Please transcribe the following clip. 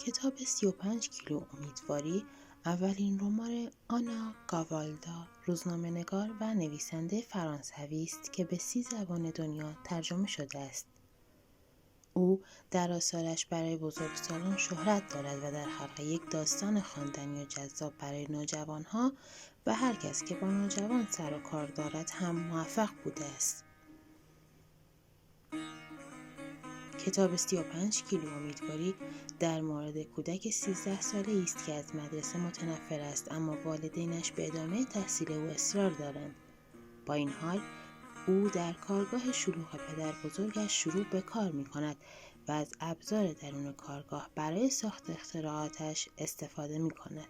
کتاب 35 کیلو امیدواری اولین رمان آنا گاوالدا، روزنامه‌نگار و نویسنده فرانسوی است که به 30 زبان دنیا ترجمه شده است. او در آثارش برای بزرگسالان شهرت دارد و در حلقه یک داستان خواندنی و جذاب برای نوجوانها و هر کس که با نوجوان سر و کار دارد هم موفق بوده است. کتاب 35 کیلو امیدواری در مورد کودک 13 ساله‌ای است که از مدرسه متنفر است، اما والدینش به ادامه تحصیل او اصرار دارند. با این حال او در کارگاه شلوغ پدر بزرگش شروع به کار می کند و از ابزار درون کارگاه برای ساخت اختراعاتش استفاده می کند.